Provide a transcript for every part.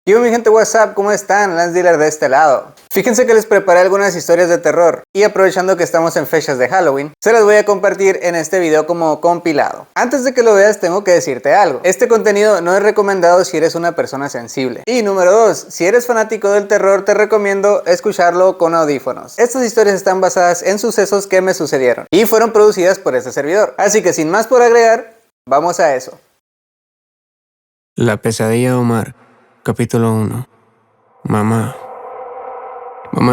Yo mi gente, WhatsApp, ¿cómo están? Lance Dealer de este lado. Fíjense que les preparé algunas historias de terror y aprovechando que estamos en fechas de Halloween, se las voy a compartir en este video como compilado. Antes de que lo veas tengo que decirte algo. Este contenido no es recomendado si eres una persona sensible. Y número 2, si eres fanático del terror te recomiendo escucharlo con audífonos. Estas historias están basadas en sucesos que me sucedieron y fueron producidas por este servidor. Así que sin más por agregar, vamos a eso. La pesadilla de Omar, capítulo 1. Mamá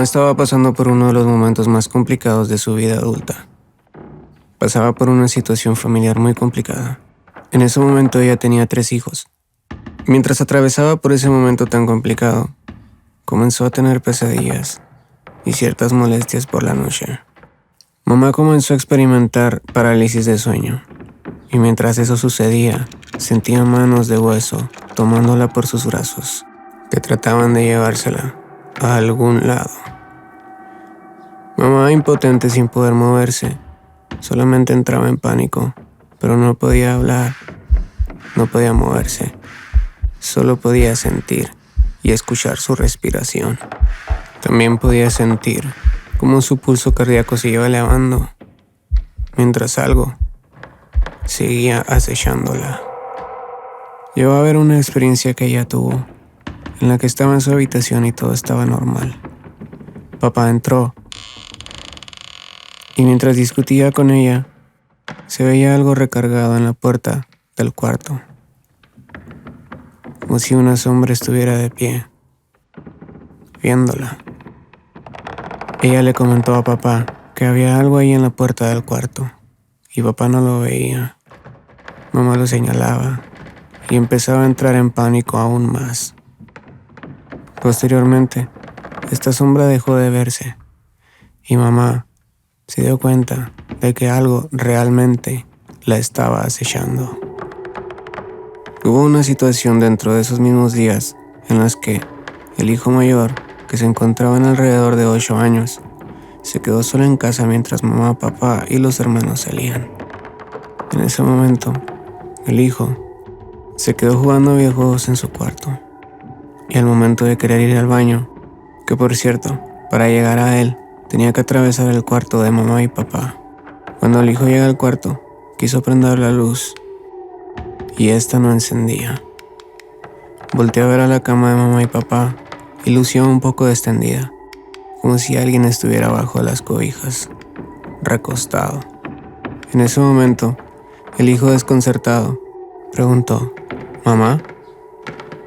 estaba pasando por uno de los momentos más complicados de su vida adulta. Pasaba por una situación familiar muy complicada. En ese momento ella tenía 3 hijos. Mientras atravesaba por ese momento tan complicado, comenzó a tener pesadillas y ciertas molestias por la noche. Mamá comenzó a experimentar parálisis de sueño, y mientras eso sucedía, sentía manos de hueso tomándola por sus brazos, que trataban de llevársela a algún lado. Mamá, impotente sin poder moverse, solamente entraba en pánico, pero no podía hablar, no podía moverse, solo podía sentir y escuchar su respiración. También podía sentir cómo su pulso cardíaco se iba elevando, mientras algo seguía acechándola. Llegó a ver una experiencia que ella tuvo, en la que estaba en su habitación y todo estaba normal. Papá entró, y mientras discutía con ella, se veía algo recargado en la puerta del cuarto, como si una sombra estuviera de pie, viéndola. Ella le comentó a papá que había algo ahí en la puerta del cuarto, y papá no lo veía. Mamá lo señalaba, y empezaba a entrar en pánico aún más. Posteriormente, esta sombra dejó de verse, y mamá se dio cuenta de que algo realmente la estaba acechando. Hubo una situación dentro de esos mismos días en las que el hijo mayor, que se encontraba en alrededor de 8 años, se quedó solo en casa mientras mamá, papá y los hermanos salían. En ese momento, el hijo se quedó jugando videojuegos en su cuarto, y al momento de querer ir al baño, que por cierto, para llegar a él, tenía que atravesar el cuarto de mamá y papá. Cuando el hijo llega al cuarto, quiso prender la luz, y esta no encendía. Volteó a ver a la cama de mamá y papá, y lució un poco extendida, como si alguien estuviera bajo las cobijas, recostado. En ese momento, el hijo desconcertado preguntó: ¿Mamá?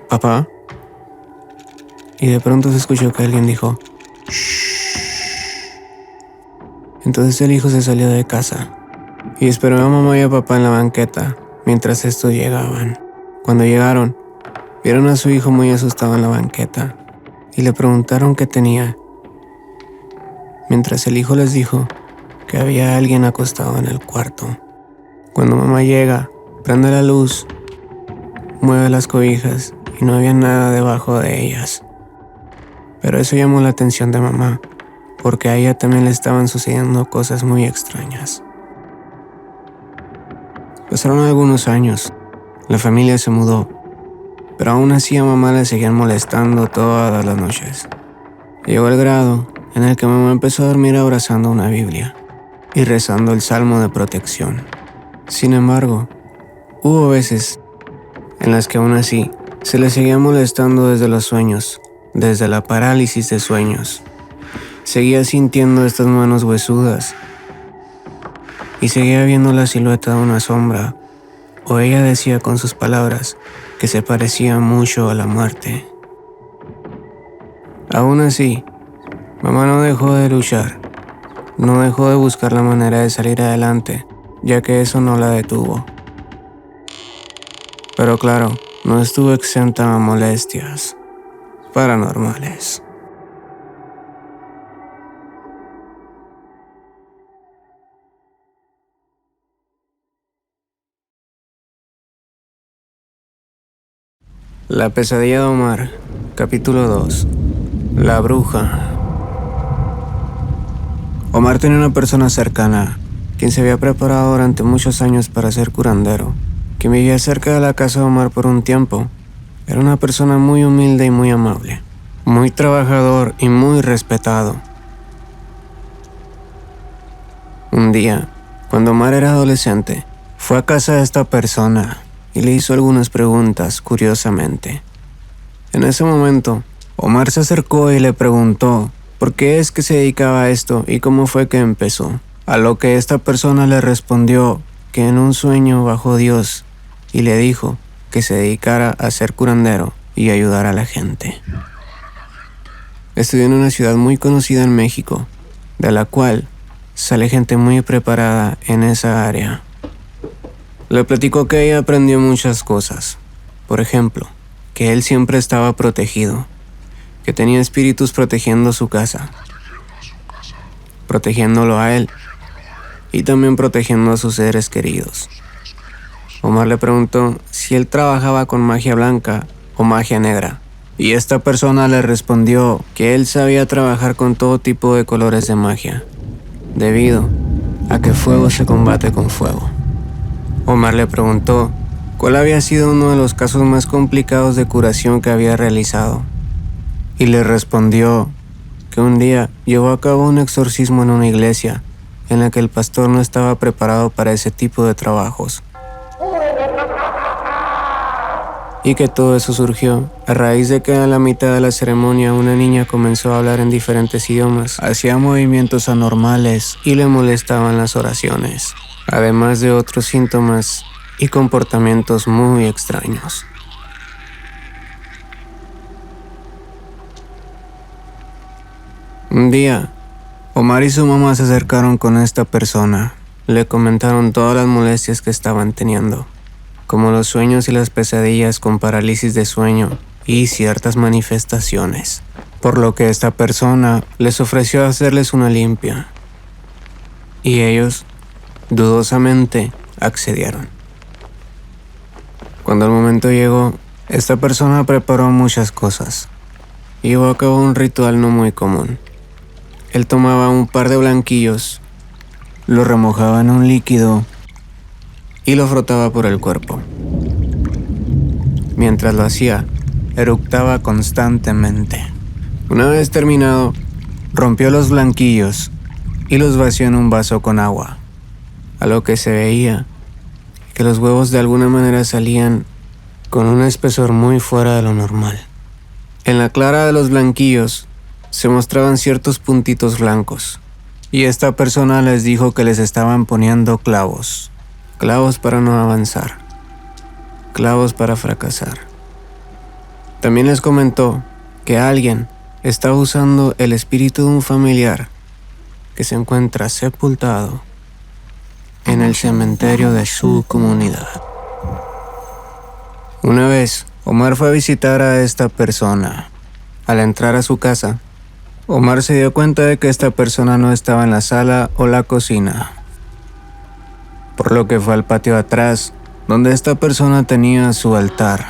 ¿Papá? Y de pronto se escuchó que alguien dijo: «Shh». Entonces el hijo se salió de casa y esperó a mamá y a papá en la banqueta mientras estos llegaban. Cuando llegaron, vieron a su hijo muy asustado en la banqueta y le preguntaron qué tenía, mientras el hijo les dijo que había alguien acostado en el cuarto. Cuando mamá llega, prende la luz, mueve las cobijas y no había nada debajo de ellas. Pero eso llamó la atención de mamá, porque a ella también le estaban sucediendo cosas muy extrañas. Pasaron algunos años, la familia se mudó, pero aún así a mamá le seguían molestando todas las noches. Llegó el grado en el que mamá empezó a dormir abrazando una Biblia y rezando el salmo de protección. Sin embargo, hubo veces en las que aún así se le seguía molestando desde los sueños, desde la parálisis de sueños. Seguía sintiendo estas manos huesudas y seguía viendo la silueta de una sombra, o ella decía con sus palabras que se parecía mucho a la muerte. Aún así, mamá no dejó de luchar, no dejó de buscar la manera de salir adelante, ya que eso no la detuvo. Pero claro, no estuvo exenta a molestias paranormales. La pesadilla de Omar, capítulo 2. La bruja. Omar tenía una persona cercana, quien se había preparado durante muchos años para ser curandero, quien vivía cerca de la casa de Omar por un tiempo, Era una persona muy humilde y muy amable, muy trabajador y muy respetado. Un día, cuando Omar era adolescente, fue a casa de esta persona y le hizo algunas preguntas curiosamente. En ese momento, Omar se acercó y le preguntó por qué es que se dedicaba a esto y cómo fue que empezó. A lo que esta persona le respondió que en un sueño bajó Dios y le dijo que se dedicara a ser curandero y ayudar a la gente. Estudió en una ciudad muy conocida en México, de la cual sale gente muy preparada en esa área. Le platicó que ella aprendió muchas cosas. Por ejemplo, que él siempre estaba protegido, que tenía espíritus protegiendo su casa, protegiéndolo a él y también protegiendo a sus seres queridos. Omar le preguntó si él trabajaba con magia blanca o magia negra, y esta persona le respondió que él sabía trabajar con todo tipo de colores de magia, debido a que fuego se combate con fuego. Omar le preguntó cuál había sido uno de los casos más complicados de curación que había realizado, y le respondió que un día llevó a cabo un exorcismo en una iglesia en la que el pastor no estaba preparado para ese tipo de trabajos, y que todo eso surgió a raíz de que a la mitad de la ceremonia una niña comenzó a hablar en diferentes idiomas, hacía movimientos anormales y le molestaban las oraciones, además de otros síntomas y comportamientos muy extraños. Un día, Omar y su mamá se acercaron con esta persona. Le comentaron todas las molestias que estaban teniendo, como los sueños y las pesadillas con parálisis de sueño y ciertas manifestaciones, por lo que esta persona les ofreció hacerles una limpia, y ellos, dudosamente, accedieron. Cuando el momento llegó, esta persona preparó muchas cosas y llevó a cabo un ritual no muy común. Él tomaba un par de blanquillos, lo remojaba en un líquido y lo frotaba por el cuerpo. Mientras lo hacía, eructaba constantemente. Una vez terminado, rompió los blanquillos y los vació en un vaso con agua, a lo que se veía que los huevos de alguna manera salían con un espesor muy fuera de lo normal. En la clara de los blanquillos se mostraban ciertos puntitos blancos, y esta persona les dijo que les estaban poniendo clavos. Clavos para no avanzar. Clavos para fracasar. También les comentó que alguien estaba usando el espíritu de un familiar que se encuentra sepultado en el cementerio de su comunidad. Una vez, Omar fue a visitar a esta persona. Al entrar a su casa, Omar se dio cuenta de que esta persona no estaba en la sala o la cocina, por lo que fue al patio atrás, donde esta persona tenía su altar.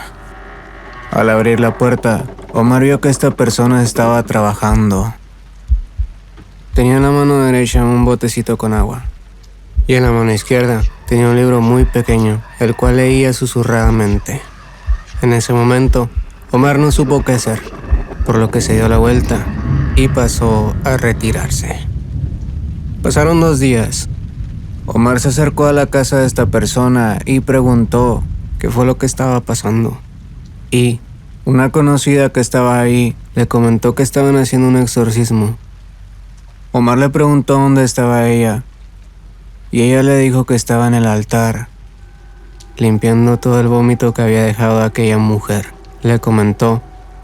Al abrir la puerta, Omar vio que esta persona estaba trabajando. Tenía en la mano derecha un botecito con agua, y en la mano izquierda tenía un libro muy pequeño, el cual leía susurradamente. En ese momento, Omar no supo qué hacer, por lo que se dio la vuelta y pasó a retirarse. Pasaron 2 días. Omar se acercó a la casa de esta persona y preguntó qué fue lo que estaba pasando. Y una conocida que estaba ahí le comentó que estaban haciendo un exorcismo. Omar le preguntó dónde estaba ella, y ella le dijo que estaba en el altar, limpiando todo el vómito que había dejado aquella mujer. Le comentó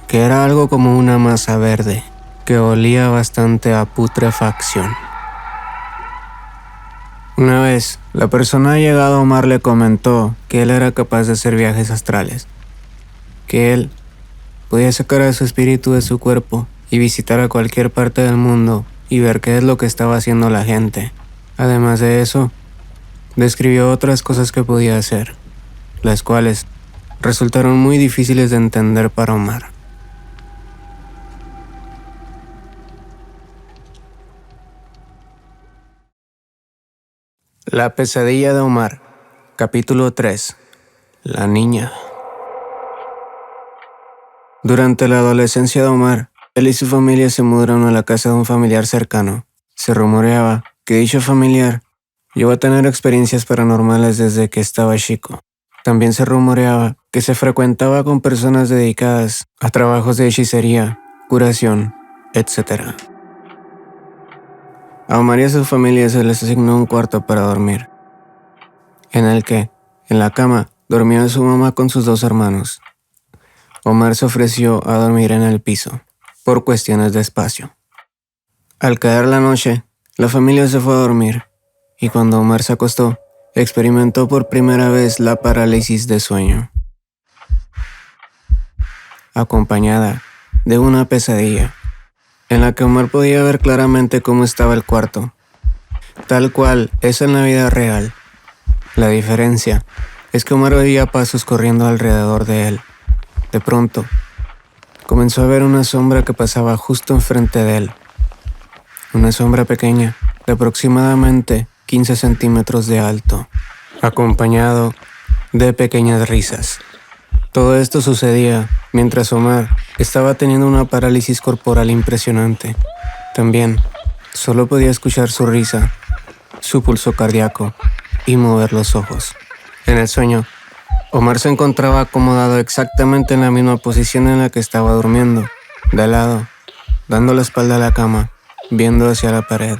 que era algo como una masa verde, que olía bastante a putrefacción. Una vez, la persona llegada a Omar le comentó que él era capaz de hacer viajes astrales, que él podía sacar a su espíritu de su cuerpo y visitar a cualquier parte del mundo y ver qué es lo que estaba haciendo la gente. Además de eso, describió otras cosas que podía hacer, las cuales resultaron muy difíciles de entender para Omar. La pesadilla de Omar, capítulo 3. La niña. Durante la adolescencia de Omar, él y su familia se mudaron a la casa de un familiar cercano. Se rumoreaba que dicho familiar llegó a tener experiencias paranormales desde que estaba chico. También se rumoreaba que se frecuentaba con personas dedicadas a trabajos de hechicería, curación, etc. A Omar y a su familia se les asignó un cuarto para dormir, en el que, en la cama, dormía su mamá con sus 2 hermanos. Omar se ofreció a dormir en el piso, por cuestiones de espacio. Al caer la noche, la familia se fue a dormir, y cuando Omar se acostó, experimentó por primera vez la parálisis de sueño, acompañada de una pesadilla, en la que Omar podía ver claramente cómo estaba el cuarto, tal cual es en la vida real. La diferencia es que Omar veía pasos corriendo alrededor de él. De pronto, comenzó a ver una sombra que pasaba justo enfrente de él. Una sombra pequeña, de aproximadamente 15 centímetros de alto, acompañado de pequeñas risas. Todo esto sucedía mientras Omar estaba teniendo una parálisis corporal impresionante. También solo podía escuchar su risa, su pulso cardíaco y mover los ojos. En el sueño, Omar se encontraba acomodado exactamente en la misma posición en la que estaba durmiendo, de lado, dando la espalda a la cama, viendo hacia la pared.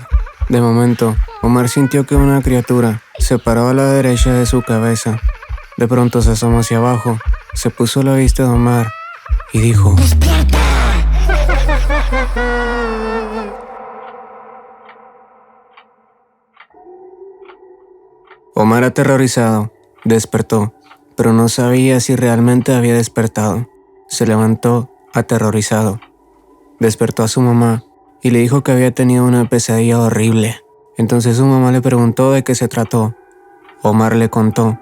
De momento, Omar sintió que una criatura se paró a la derecha de su cabeza. De pronto se asomó hacia abajo, se puso a la vista de Omar y dijo: ¡Despierta! Omar, aterrorizado, despertó, pero no sabía si realmente había despertado. Se levantó, aterrorizado. Despertó a su mamá y le dijo que había tenido una pesadilla horrible. Entonces su mamá le preguntó de qué se trató. Omar le contó.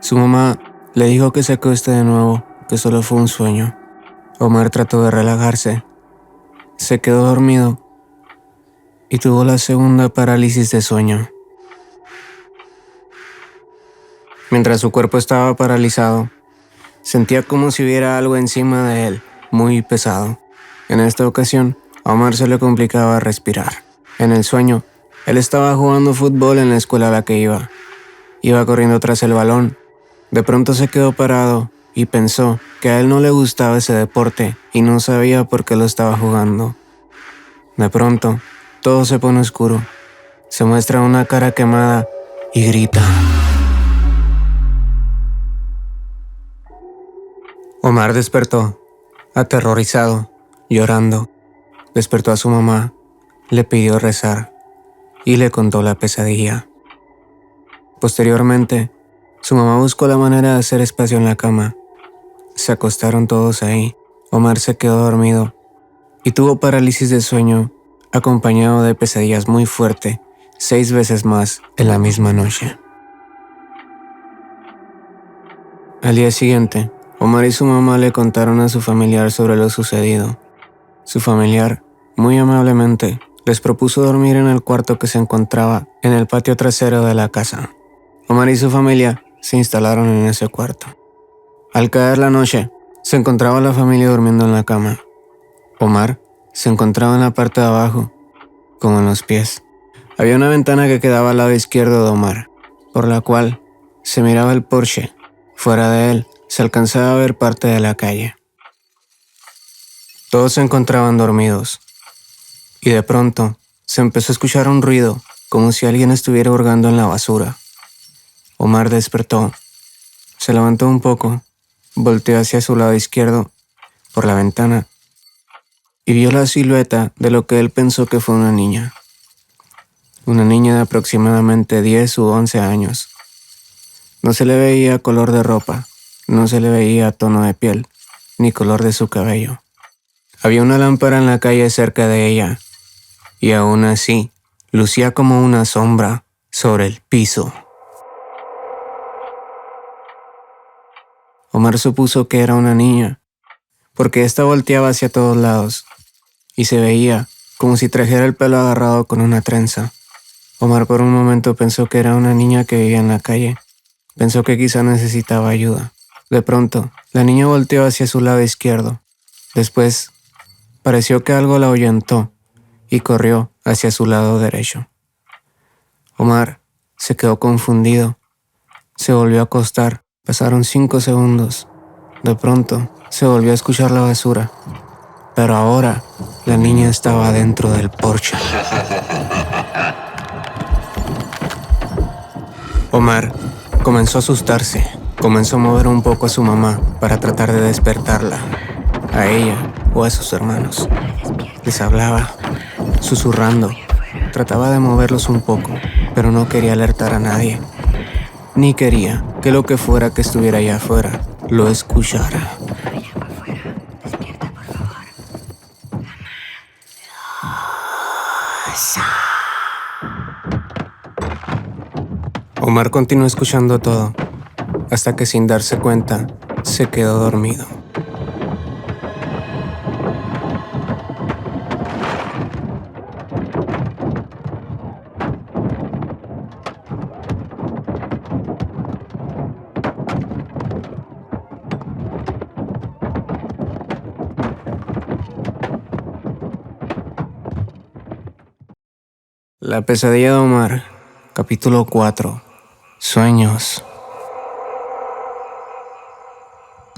Su mamá le dijo que se acueste de nuevo, que solo fue un sueño. Omar trató de relajarse. Se quedó dormido y tuvo la segunda parálisis de sueño. Mientras su cuerpo estaba paralizado, sentía como si hubiera algo encima de él, muy pesado. En esta ocasión, a Omar se le complicaba respirar. En el sueño, él estaba jugando fútbol en la escuela a la que iba. Iba corriendo tras el balón. De pronto se quedó parado y pensó que a él no le gustaba ese deporte y no sabía por qué lo estaba jugando. De pronto, todo se pone oscuro. Se muestra una cara quemada y grita. Omar despertó, aterrorizado, llorando. Despertó a su mamá, le pidió rezar y le contó la pesadilla. Posteriormente, su mamá buscó la manera de hacer espacio en la cama. Se acostaron todos ahí. Omar se quedó dormido y tuvo parálisis de sueño, acompañado de pesadillas muy fuerte, 6 veces más en la misma noche. Al día siguiente, Omar y su mamá le contaron a su familiar sobre lo sucedido. Su familiar, muy amablemente, les propuso dormir en el cuarto que se encontraba en el patio trasero de la casa. Omar y su familia se instalaron en ese cuarto. Al caer la noche, se encontraba la familia durmiendo en la cama. Omar se encontraba en la parte de abajo, como en los pies. Había una ventana que quedaba al lado izquierdo de Omar, por la cual se miraba el porche. Fuera de él, se alcanzaba a ver parte de la calle. Todos se encontraban dormidos, y de pronto se empezó a escuchar un ruido, como si alguien estuviera hurgando en la basura. Omar despertó, se levantó un poco, volteó hacia su lado izquierdo, por la ventana, y vio la silueta de lo que él pensó que fue una niña. Una niña de aproximadamente 10 u 11 años. No se le veía color de ropa, no se le veía tono de piel, ni color de su cabello. Había una lámpara en la calle cerca de ella, y aún así, lucía como una sombra sobre el piso. Omar supuso que era una niña, porque ésta volteaba hacia todos lados, y se veía como si trajera el pelo agarrado con una trenza. Omar por un momento pensó que era una niña que vivía en la calle. Pensó que quizá necesitaba ayuda. De pronto, la niña volteó hacia su lado izquierdo, Después, pareció que algo la ahuyentó y corrió hacia su lado derecho. Omar se quedó confundido. Se volvió a acostar. Pasaron 5 segundos. De pronto, se volvió a escuchar la basura. Pero ahora, la niña estaba dentro del porche. Omar comenzó a asustarse. Comenzó a mover un poco a su mamá para tratar de despertarla, a ella o a sus hermanos. Les hablaba, susurrando. Trataba de moverlos un poco, pero no quería alertar a nadie. Ni quería que lo que fuera que estuviera allá afuera lo escuchara. Omar continuó escuchando todo, hasta que sin darse cuenta, se quedó dormido. La pesadilla de Omar, capítulo 4. Sueños.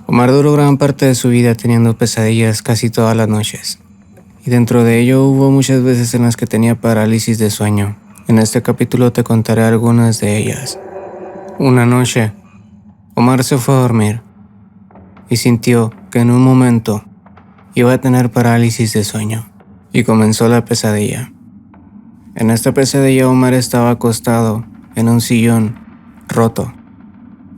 Omar duró gran parte de su vida teniendo pesadillas casi todas las noches. Y dentro de ello hubo muchas veces en las que tenía parálisis de sueño. En este capítulo te contaré algunas de ellas. Una noche, Omar se fue a dormir y sintió que en un momento iba a tener parálisis de sueño. Y comenzó la pesadilla. En esta pesadilla Omar estaba acostado en un sillón roto,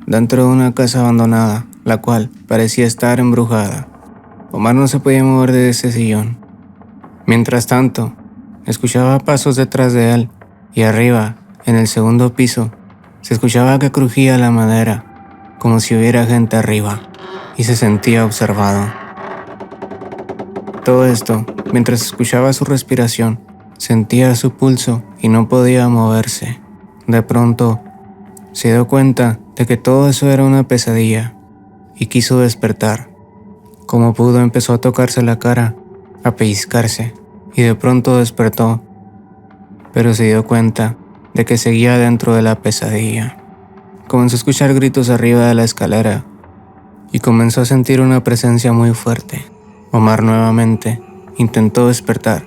dentro de una casa abandonada, la cual parecía estar embrujada. Omar no se podía mover de ese sillón. Mientras tanto, escuchaba pasos detrás de él, y arriba, en el segundo piso, se escuchaba que crujía la madera, como si hubiera gente arriba, y se sentía observado. Todo esto, mientras escuchaba su respiración, sentía su pulso y no podía moverse. De pronto, se dio cuenta de que todo eso era una pesadilla y quiso despertar. Como pudo, empezó a tocarse la cara, a pellizcarse, y de pronto despertó, pero se dio cuenta de que seguía dentro de la pesadilla. Comenzó a escuchar gritos arriba de la escalera y comenzó a sentir una presencia muy fuerte. Omar nuevamente intentó despertar.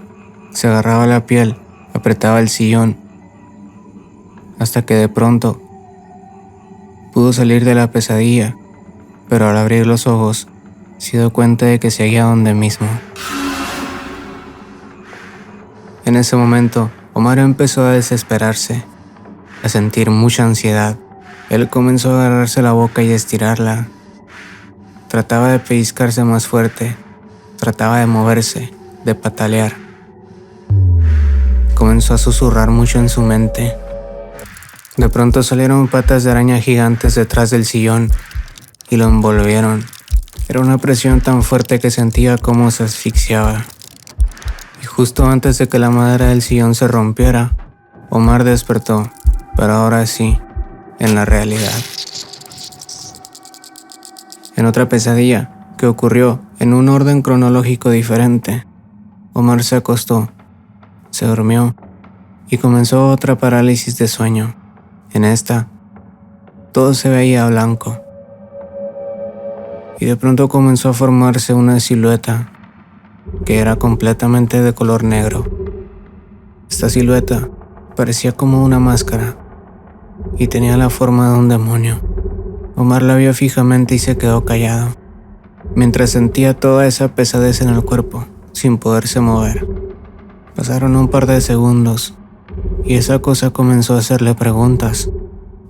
Se agarraba la piel, apretaba el sillón, hasta que de pronto pudo salir de la pesadilla, pero al abrir los ojos se dio cuenta de que seguía donde mismo. En ese momento, Omar empezó a desesperarse, a sentir mucha ansiedad. Él comenzó a agarrarse la boca y a estirarla. Trataba de pellizcarse más fuerte, trataba de moverse, de patalear. Comenzó a susurrar mucho en su mente. De pronto salieron patas de araña gigantes detrás del sillón y lo envolvieron. Era una presión tan fuerte que sentía cómo se asfixiaba. Y justo antes de que la madera del sillón se rompiera, Omar despertó, pero ahora sí, en la realidad. En otra pesadilla, que ocurrió en un orden cronológico diferente, Omar se acostó, se durmió y comenzó otra parálisis de sueño. En esta, todo se veía blanco. Y de pronto comenzó a formarse una silueta que era completamente de color negro. Esta silueta parecía como una máscara y tenía la forma de un demonio. Omar la vio fijamente y se quedó callado, mientras sentía toda esa pesadez en el cuerpo, sin poderse mover. Pasaron un par de segundos y esa cosa comenzó a hacerle preguntas,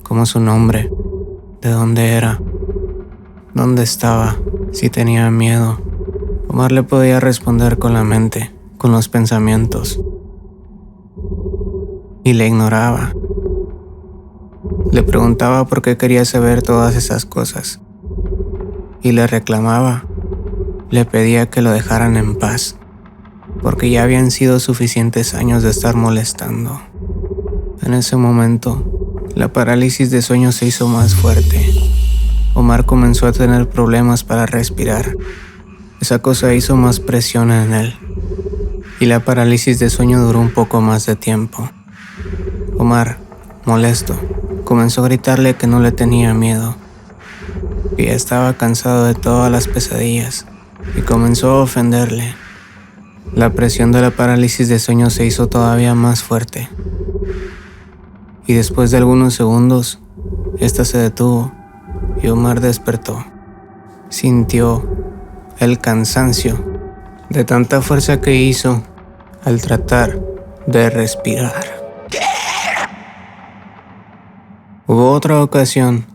como su nombre, de dónde era, dónde estaba, si tenía miedo. Omar le podía responder con la mente, con los pensamientos, y le ignoraba. Le preguntaba por qué quería saber todas esas cosas, y le reclamaba, le pedía que lo dejaran en paz, porque ya habían sido suficientes años de estar molestando. En ese momento, la parálisis de sueño se hizo más fuerte. Omar comenzó a tener problemas para respirar. esa cosa hizo más presión en él y la parálisis de sueño duró un poco más de tiempo. Omar, molesto, comenzó a gritarle que no le tenía miedo, que ya estaba cansado de todas las pesadillas y comenzó a ofenderle. La presión de la parálisis de sueño se hizo todavía más fuerte y después de algunos segundos, esta se detuvo y Omar despertó. Sintió el cansancio de tanta fuerza que hizo al tratar de respirar. Hubo otra ocasión,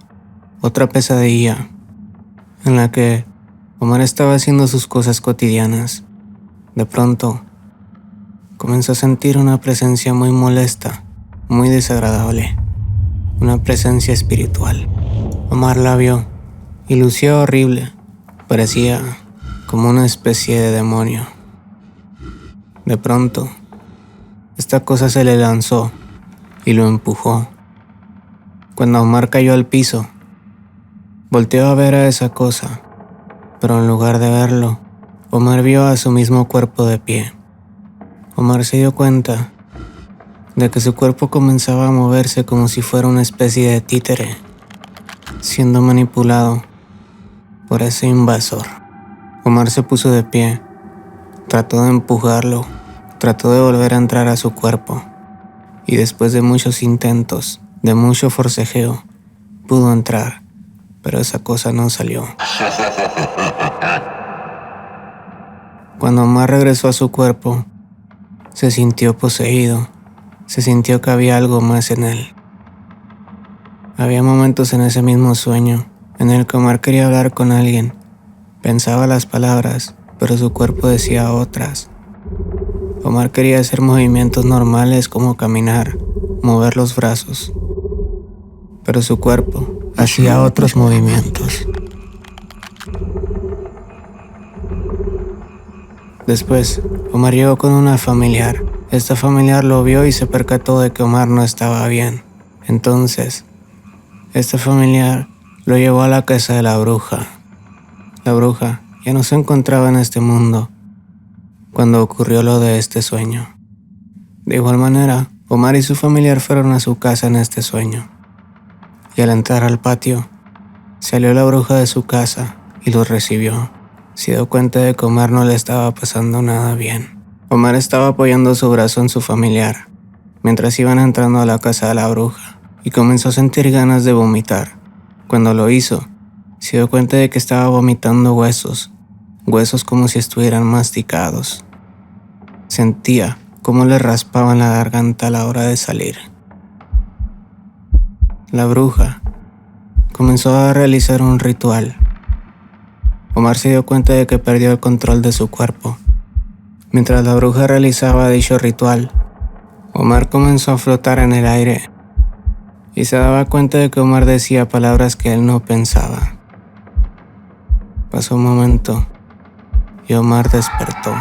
otra pesadilla, en la que Omar estaba haciendo sus cosas cotidianas. De pronto, comenzó a sentir una presencia muy molesta, muy desagradable, una presencia espiritual. Omar la vio y lucía horrible, parecía como una especie de demonio. De pronto, esta cosa se le lanzó y lo empujó. Cuando Omar cayó al piso, volteó a ver a esa cosa, pero en lugar de verlo, Omar vio a su mismo cuerpo de pie. Omar se dio cuenta de que su cuerpo comenzaba a moverse como si fuera una especie de títere, siendo manipulado por ese invasor. Omar se puso de pie, trató de empujarlo, trató de volver a entrar a su cuerpo, y después de muchos intentos, de mucho forcejeo, pudo entrar, pero esa cosa no salió. Cuando Omar regresó a su cuerpo, se sintió poseído, se sintió que había algo más en él. Había momentos en ese mismo sueño en el que Omar quería hablar con alguien, pensaba las palabras, pero su cuerpo decía otras. Omar quería hacer movimientos normales como caminar, mover los brazos, pero su cuerpo hacía otros movimientos. Después, Omar llegó con una familiar. Esta familiar lo vio y se percató de que Omar no estaba bien. Entonces, esta familiar lo llevó a la casa de la bruja. La bruja ya no se encontraba en este mundo cuando ocurrió lo de este sueño. De igual manera, Omar y su familiar fueron a su casa en este sueño. Y al entrar al patio, salió la bruja de su casa y los recibió. Se dio cuenta de que Omar no le estaba pasando nada bien. Omar estaba apoyando su brazo en su familiar mientras iban entrando a la casa de la bruja y comenzó a sentir ganas de vomitar. Cuando lo hizo, se dio cuenta de que estaba vomitando huesos como si estuvieran masticados. Sentía cómo le raspaban la garganta a la hora de salir. La bruja comenzó a realizar un ritual. Omar se dio cuenta de que perdió el control de su cuerpo. Mientras la bruja realizaba dicho ritual, Omar comenzó a flotar en el aire y se daba cuenta de que Omar decía palabras que él no pensaba. Pasó un momento y Omar despertó.